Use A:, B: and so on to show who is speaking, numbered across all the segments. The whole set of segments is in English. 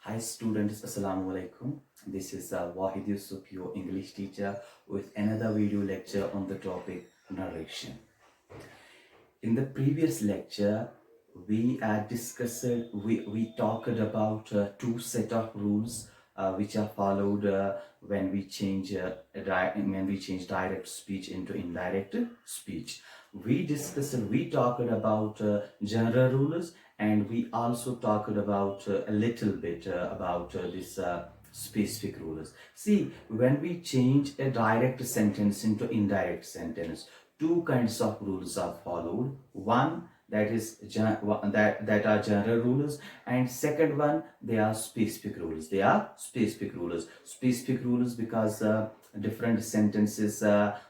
A: Hi students, Assalamu alaikum. This is Wahid Yusuf, your English teacher, with another video lecture on the topic narration. In the previous lecture, we talked about two set of rules which are followed when we change direct speech into indirect speech. We talked about general rules, and we also talked about a little bit about this specific rules. See, when we change a direct sentence into indirect sentence, two kinds of rules are followed. One, that is that are general rules, and second one, they are specific rules. Specific rules because different sentences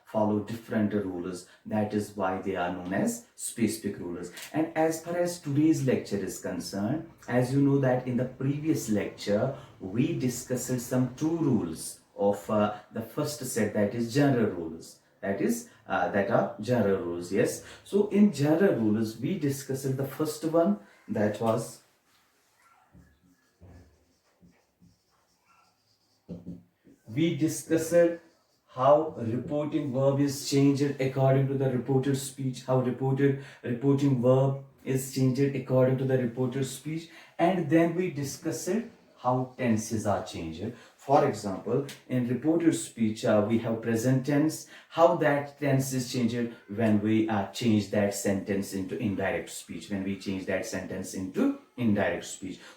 A: follow different rules. That is why they are known as specific rules. And as far as today's lecture is concerned, as you know that in the previous lecture we discussed some two rules of the first set, that is general rules, that are general rules. Yes, so in general rules we discussed the first one, that was we discussed how reporting verb is changed according to the reported speech, how reporting verb is changed according to the reported speech, and then we discussed how tenses are changed. For example, in reported speech, we have present tense, how that tense is changed when we change that sentence into indirect speech,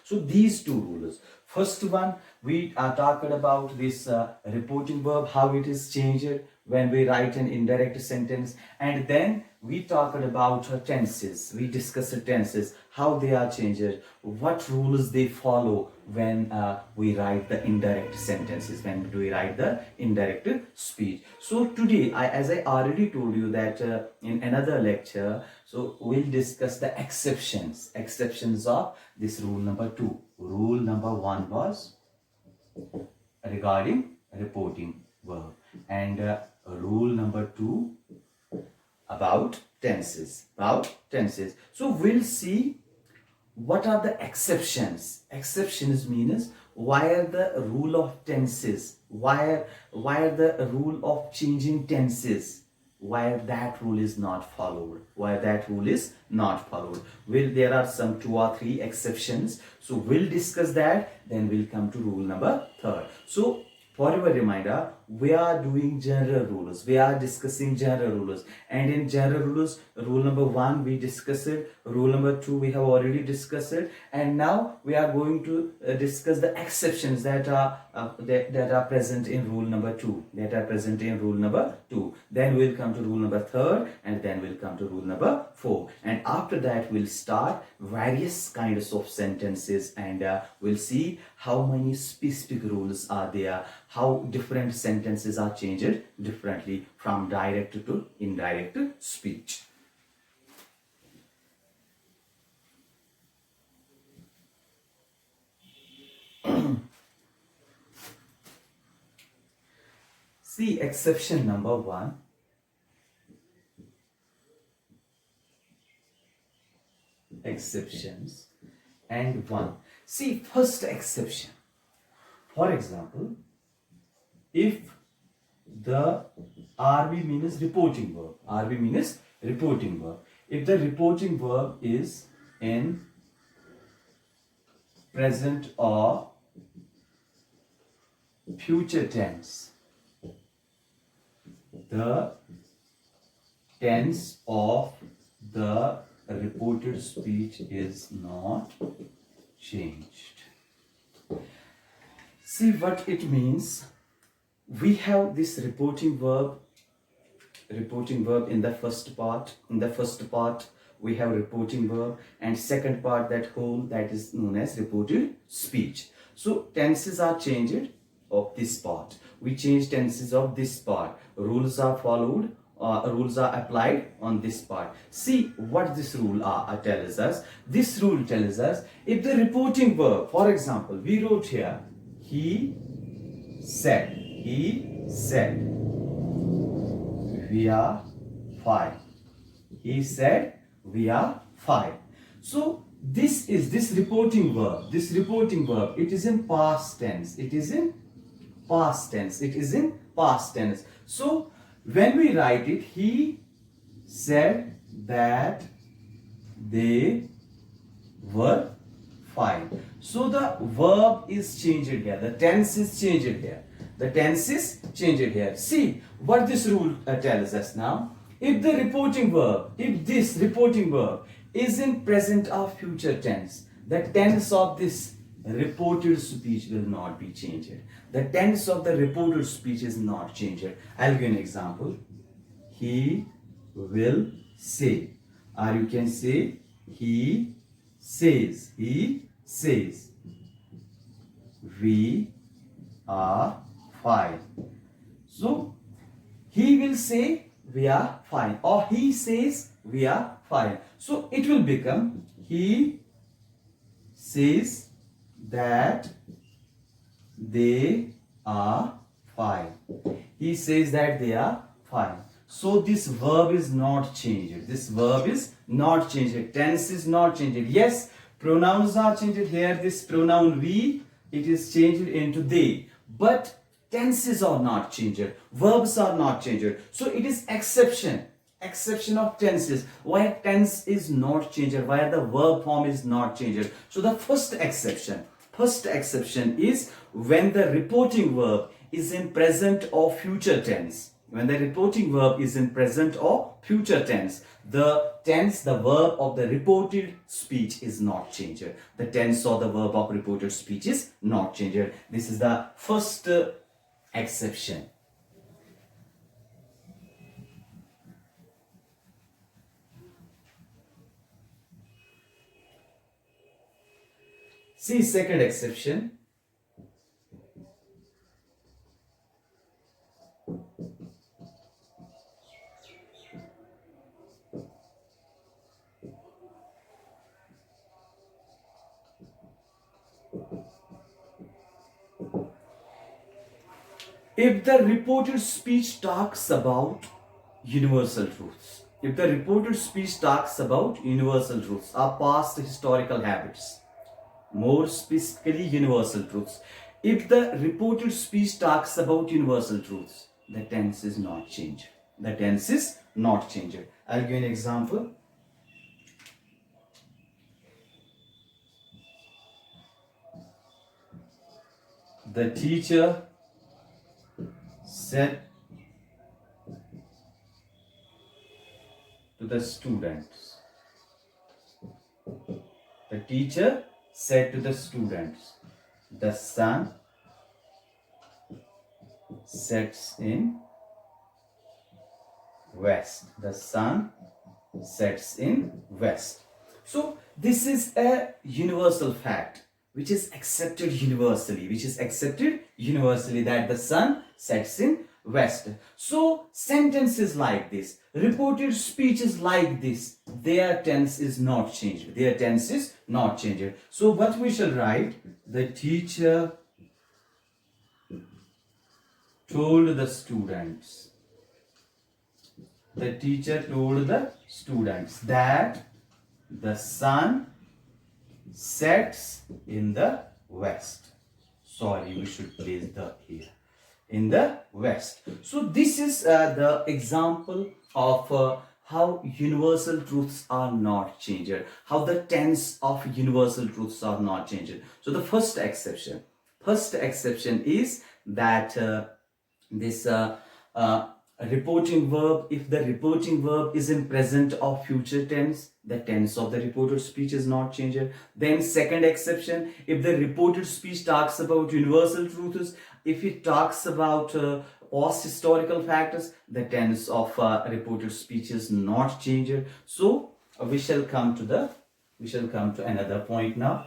A: So these two rules. First one, we are talking about this reporting verb, how it is changed when we write an indirect sentence, and then we talked about tenses. We discussed tenses, how they are changed, what rules they follow when we write the indirect sentences, when we write the indirect speech. So today, as I already told you that in another lecture, so we'll discuss the exceptions of this rule number 2. Rule number 1 was regarding reporting verb, and rule number 2 about tenses. So we'll see what are the exceptions. Exceptions means why are the rule of tenses, why are the rule of changing tenses, why that rule is not followed, well, there are some 2 or 3 exceptions, so we'll discuss that, then we'll come to rule number 3. So for your reminder, we are doing general rules. We are discussing general rules. And in general rules, rule number 1 we discussed it. Rule number 2 we have already discussed it. And now we are going to discuss the exceptions that are present in rule number 2. Then we'll come to rule number 3, and then we'll come to rule number 4. And after that, we'll start various kinds of sentences, and we'll see how many specific rules are there, how different sentences are changed differently from direct to indirect speech. See, exception number 1. Exceptions and 1. See, first exception. For example, if the RV means reporting verb. If the reporting verb is in present or future tense, the tense of the reported speech is not changed. See what it means. We have this reporting verb in the first part. We have reporting verb, and second part, that is known as reported speech. So tenses are changed of this part. We change tenses of this part. Rules are followed. Rules are applied on this part. See what this rule tells us. This rule tells us if the reporting verb, for example, we wrote here, he said, we are 5. He said, we are 5. So this reporting verb, it is in past tense. It is in past tense. It is in past tense. So when we write it, he said that they were fine. So the verb is changed here. The tense is changed here. The tense is changed here. See what this rule tells us now. If the reporting verb, if this reporting verb is in present or future tense, the tense of this reported speech will not be changed. The tense of the reported speech is not changed. I'll give an example. He will say, or you can say he says. He says we are fine. So he will say we are fine, or he says we are fine. So it will become he says that they are fine. He says that they are fine. So this verb is not changed. This verb is not changed. Tense is not changed. Yes, pronouns are changed here. This pronoun we, it is changed into they. But tenses are not changed. Verbs are not changed. So it is exception. Exception of tenses. Why tense is not changed? Why the verb form is not changed? So the first exception is when the reporting verb is in present or future tense. When the reporting verb is in present or future tense, the tense, the verb of the reported speech is not changed. The tense or the verb of reported speech is not changed. This is the first exception. See second exception. If the reported speech talks about universal truths, if the reported speech talks about universal truths or past historical habits, more specifically universal truths, if the reported speech talks about universal truths, the tense is not changed. The tense is not changed. I'll give an example. The teacher said to the students. The teacher said to the students, the sun sets in west. The sun sets in west. So this is a universal fact which is accepted universally, that the sun sets in west. So sentences like this, reported speech is like this, their tense is not changed. Their tense is not changed. So what we shall write? The teacher told the students. The teacher told the students that the sun sets in the west. Sorry, we should place the here. In the west. So this is the example of how universal truths are not changed. How the tense of universal truths are not changed. So the first exception is that this reporting verb, if the reporting verb is in present or future tense, the tense of the reported speech is not changed. Then second exception, if the reported speech talks about universal truths, if it talks about past historical factors, the tense of reported speech is not changed. So we shall come to another point now.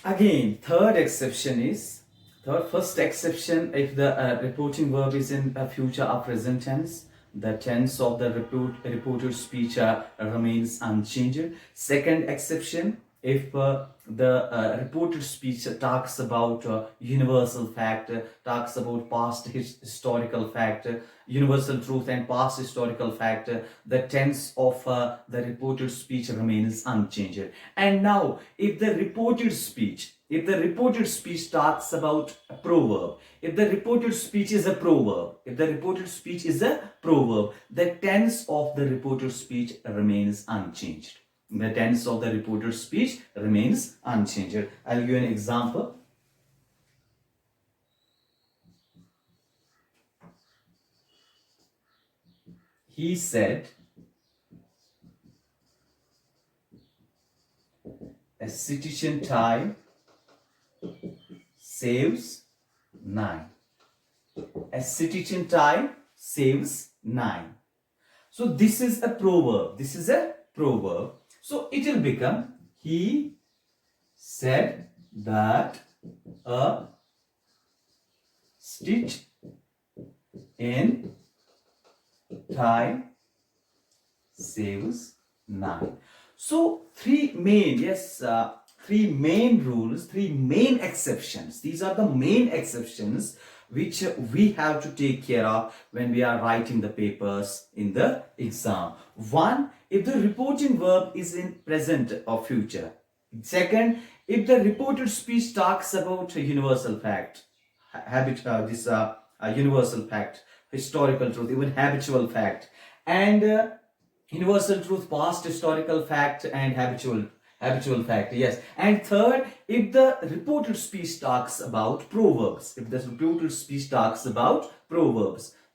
A: Again, third exception is Third, first exception, if the reporting verb is in future or present tense, the tense of the reported speech remains unchanged. Second exception, if the reported speech talks about universal fact, talks about past historical fact, universal truth and past historical fact, the tense of the reported speech remains unchanged. And now, if the reported speech talks about a proverb, if the reported speech is a proverb, the tense of the reported speech remains unchanged. The tense of the reported speech remains unchanged. I'll give you an example. He said, a citizen tie saves 9. A citizen tie saves 9. So this is a proverb. So it will become, he said that a stitch in tie saves 9. So three main rules, three main exceptions. These are the main exceptions which we have to take care of when we are writing the papers in the exam. One, if the reporting verb is in present or future. Second, if the reported speech talks about a universal fact, universal fact, historical truth, even habitual fact, and universal truth, past historical fact, and habitual fact, yes. And third, if the reported speech talks about proverbs,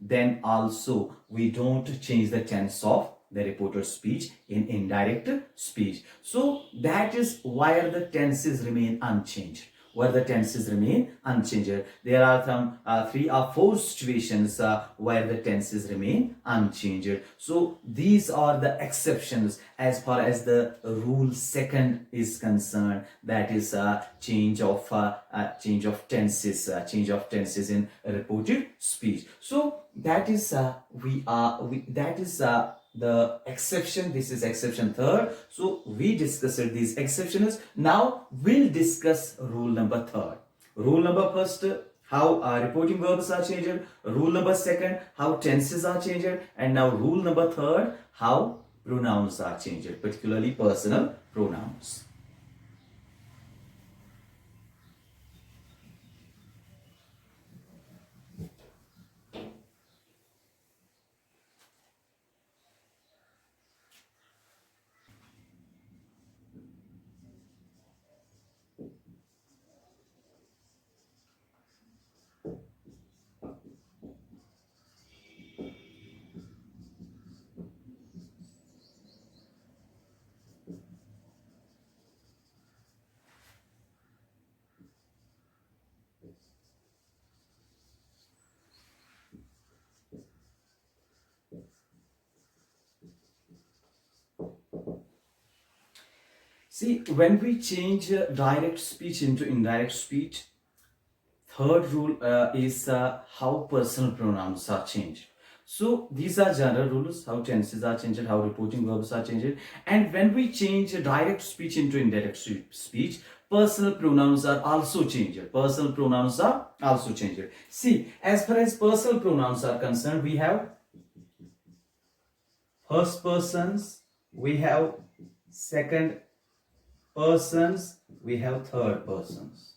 A: then also we don't change the tense of the reported speech in indirect speech. So that is why the tenses remain unchanged. There are some 3 or 4 situations where the tenses remain unchanged. So these are the exceptions as far as the rule second is concerned. That is change of tenses in reported speech. So that is the exception. This is exception third. So we discussed these exceptions. Now we'll discuss rule number third. Rule number first, how reporting verbs are changed. Rule number second, how tenses are changed. And now rule number third, how pronouns are changed, particularly personal pronouns. See, when we change direct speech into indirect speech, third rule is how personal pronouns are changed. So these are general rules, how tenses are changed, how reporting verbs are changed. And when we change direct speech into indirect speech, personal pronouns are also changed. See, as far as personal pronouns are concerned, we have first persons, we have second persons, we have third persons.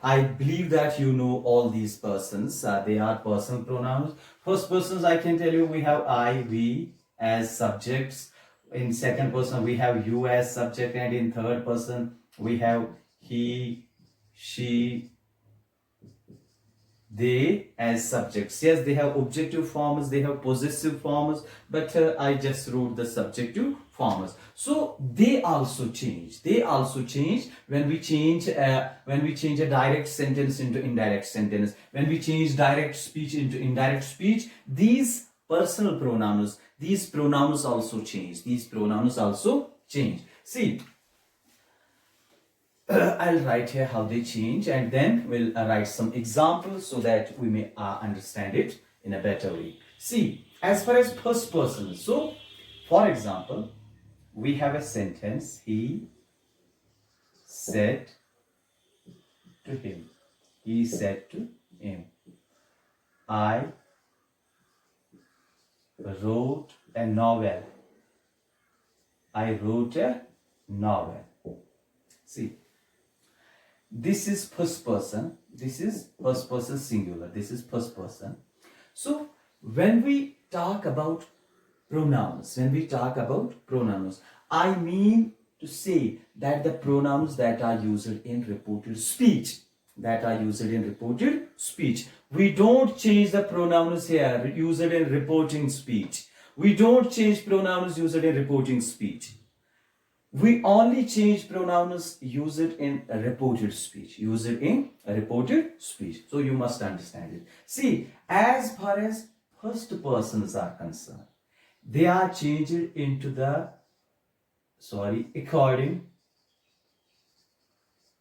A: I believe that you know all these persons. They are personal pronouns. First persons, I can tell you, we have I, we as subjects. In second person, we have you as subject. And in third person, we have he, she, they as subjects. Yes, they have objective forms, they have possessive forms, but I just wrote the subjective forms. So they also change. When we change a direct sentence into indirect sentence, when we change direct speech into indirect speech, these personal pronouns, these pronouns also change. See, I'll write here how they change, and then we'll write some examples so that we may understand it in a better way. See, as far as first person, so for example, we have a sentence, he said to him. He said to him, I wrote a novel. I wrote a novel. See, this is first person. This is first person singular. This is first person. So when we talk about pronouns, I mean to say that the pronouns that are used in reported speech, we don't change the pronouns here used in reporting speech. We don't change pronouns used in reporting speech. We only change pronouns used in a reported speech. So you must understand it. See, as far as first persons are concerned, they are changed into the,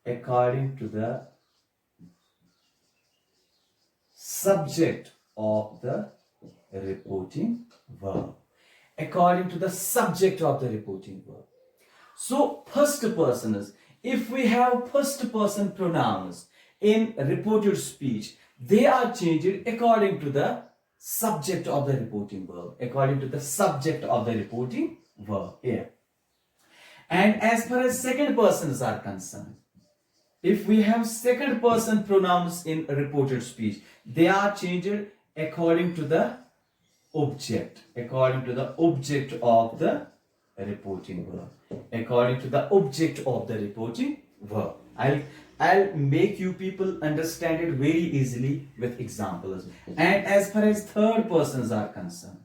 A: according to the subject of the reporting verb. So first person is, if we have first person pronouns in reported speech, they are changed according to the subject of the reporting verb. Here. And as far as second persons are concerned, if we have second person pronouns in reported speech, they are changed according to the object of the reporting verb. I'll make you people understand it very easily with examples. And as far as third persons are concerned,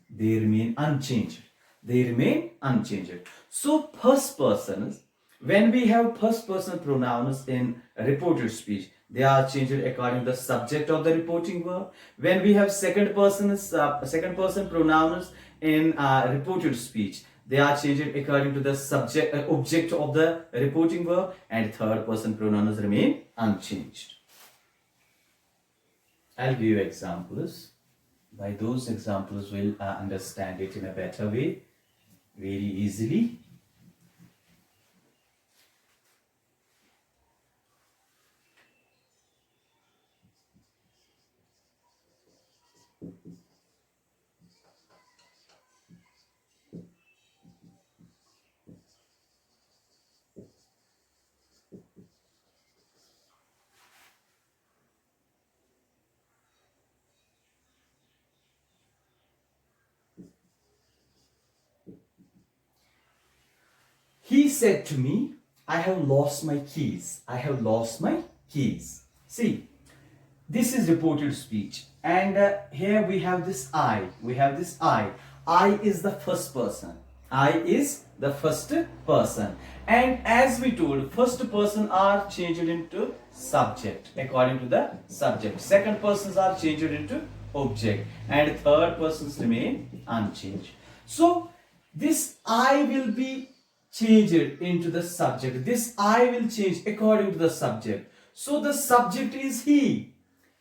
A: they remain unchanged. So first persons, when we have first person pronouns in reported speech, they are changed according to the subject of the reporting verb. When we have second person pronouns in reported speech, they are changed according to the object of the reporting verb, and third person pronouns remain unchanged. I'll give you examples. By those examples, we'll understand it in a better way, very easily. He said to me, I have lost my keys. See, this is reported speech. And here we have this I. I is the first person. And as we told, first person are changed into subject according to the subject. Second persons are changed into object. And third persons remain unchanged. So this I will be changed into the subject. This I will change according to the subject. So the subject is he.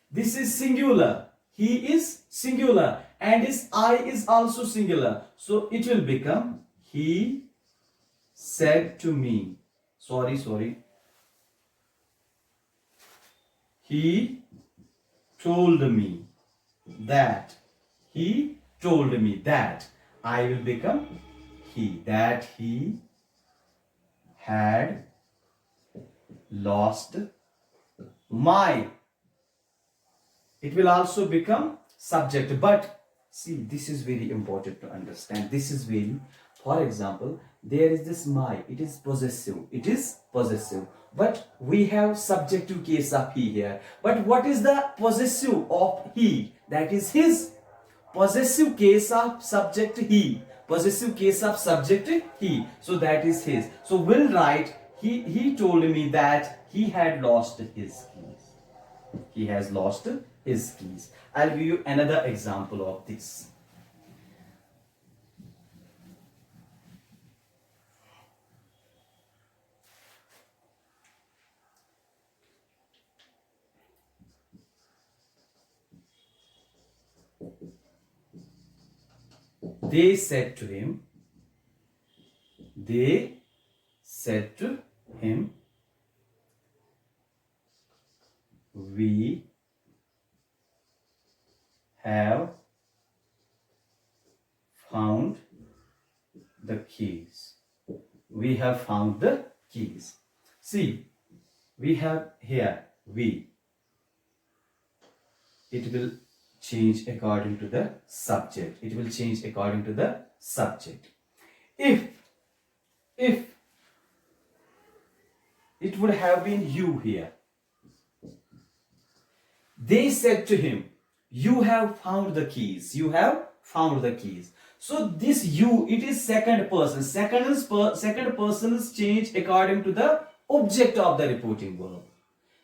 A: This is singular. He is singular. And his I is also singular. So it will become, he said to me. He told me that. I will become he. That he had lost my. It will also become subject. But see, this is very important to understand. For example, there is this my. It is possessive. But we have subjective case of he here. But what is the possessive of he? That is his. Possessive case of subject he. So that is his. So we'll write, he told me that he had lost his keys. I'll give you another example of this. They said to him, they said to him, we have found the keys. We have found the keys. See, we have here we. It will change according to the subject. It will change according to the subject. If it would have been you here. They said to him, you have found the keys. You have found the keys. So this you, it is second person. Second person is changed according to the object of the reporting verb.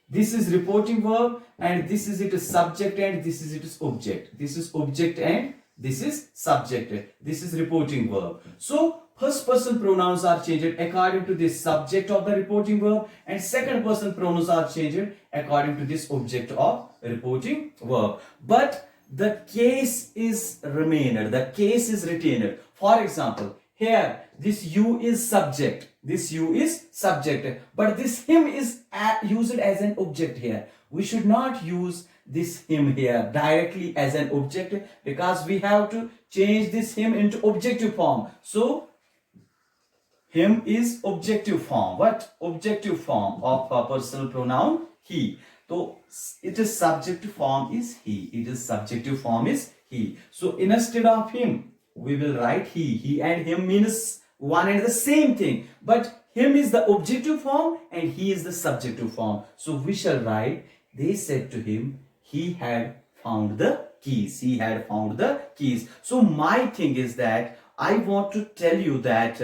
A: This is reporting verb and this is its subject and this is its object. This is object and this is subject. This is reporting verb. So first person pronouns are changed according to this subject of the reporting verb and second person pronouns are changed according to this object of reporting verb. But the case is remained. The case is retained. For example, here this you is subject. This you is subject. But this him is used as an object here. We should not use this him here directly as an object because we have to change this him into objective form. So him is objective form. What? Objective form of a personal pronoun he. So it is subjective form is he. It is subjective form is he. So instead of him, we will write he. He and him means one and the same thing. But him is the objective form and he is the subjective form. So we shall write, they said to him, he had found the keys. He had found the keys. So my thing is that I want to tell you that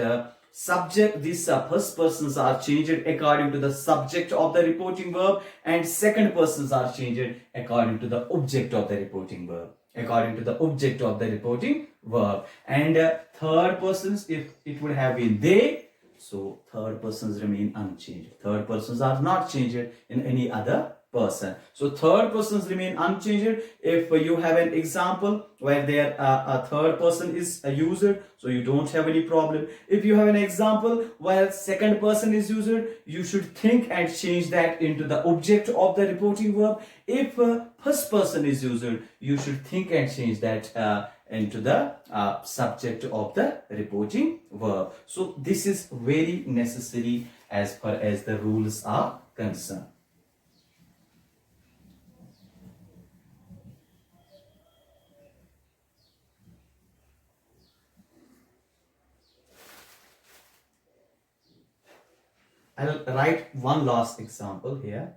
A: subject, these first persons are changed according to the subject of the reporting verb and second persons are changed according to the object of the reporting verb. According to the object of the reporting verb. And third persons, if it would have been they, so third persons remain unchanged. Third persons are not changed in any other person. So third persons remain unchanged. If you have an example where there a third person is used, so you don't have any problem. If you have an example where second person is used, you should think and change that into the object of the reporting verb. If first person is used, you should think and change that into the subject of the reporting verb. So this is very necessary as far as the rules are concerned. I'll write one last example here.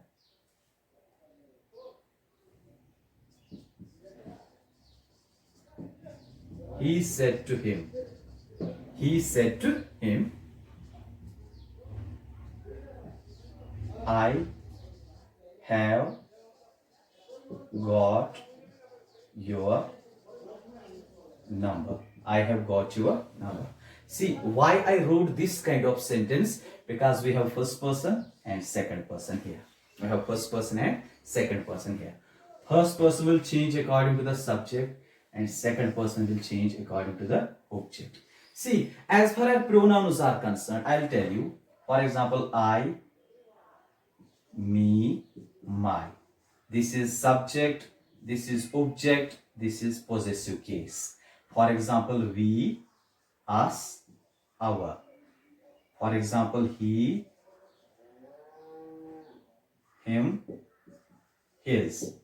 A: He said to him, I have got your number. I have got your number. See why I wrote this kind of sentence, because we have first person and second person here. We have first person and second person here. First person will change according to the subject and second person will change according to the object. See, as far as pronouns are concerned, I'll tell you. For example, I, me, my. This is subject, this is object, this is possessive case. For example, we, us, our. For example, he, him, his.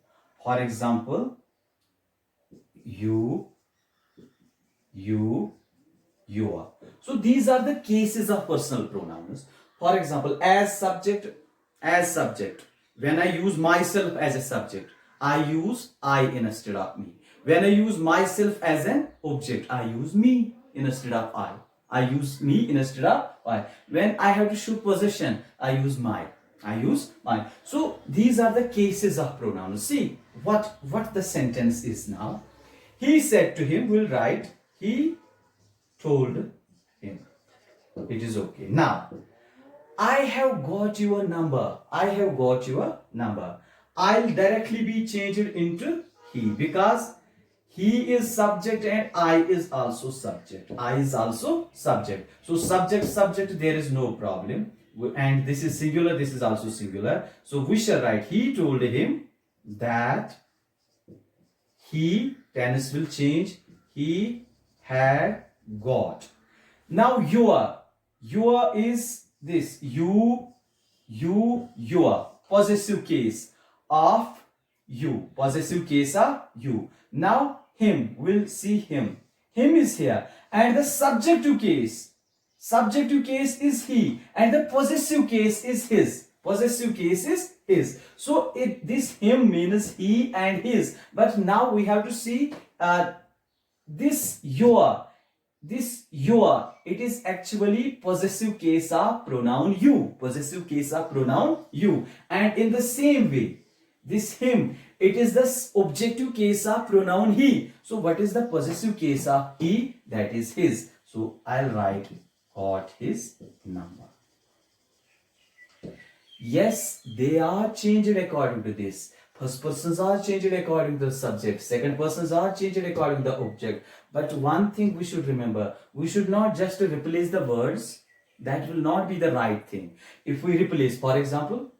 A: For example, you, your. So these are the cases of personal pronouns. For example, as subject, when I use myself as a subject, I use I instead of me. When I use myself as an object, I use me instead of I. I use me instead of I. When I have to show possession, I use my. So these are the cases of pronouns. See what the sentence is now. He said to him, we'll write, he told him. It is okay. Now, I have got your number. I'll directly be changed into he, because he is subject and I is also subject. I is also subject. So subject, subject, there is no problem. And this is singular, this is also singular. So we shall write, he told him that he, tense will change, he had got. Now your is this, your, possessive case of you, possessive case of you. Now him, we'll see him. Him is here, and the subjective case is he, and the possessive case is his. Possessive case is his. So this him means he and his. But now we have to see this your. It is actually possessive case of pronoun you. Possessive case of pronoun you. And in the same way, this him, it is the objective case of pronoun he. So what is the possessive case of he? That is his. So I'll write got his number. Yes, they are changed according to this. First persons are changed according to the subject. Second persons are changed according to the object. But one thing we should remember, we should not just replace the words. That will not be the right thing. If we replace, for example,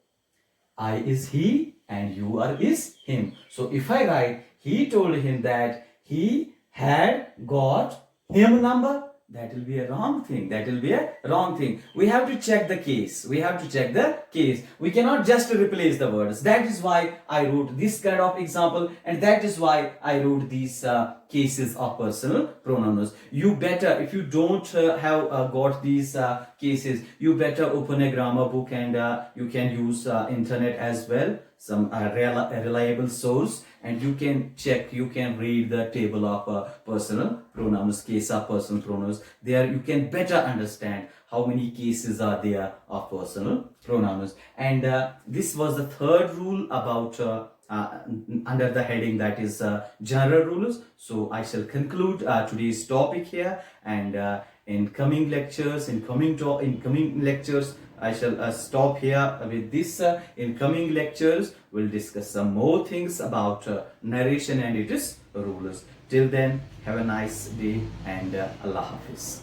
A: I is he and you are is him. So if I write, he told him that he had got him number, that will be a wrong thing. That will be a wrong thing. We have to check the case. We have to check the case. We cannot just replace the words. That is why I wrote this kind of example, and that is why I wrote these cases of personal pronouns. You better, if you don't have got these cases, you better open a grammar book, and you can use internet as well, some reliable source, and you can check, you can read the table of personal pronouns, case of personal pronouns. There you can better understand how many cases are there of personal pronouns. And this was the third rule about under the heading that is general rules. So I shall conclude today's topic here, and in coming lectures, I shall stop here with this. In coming lectures, we'll discuss some more things about narration and its rules. Till then, have a nice day, and Allah Hafiz.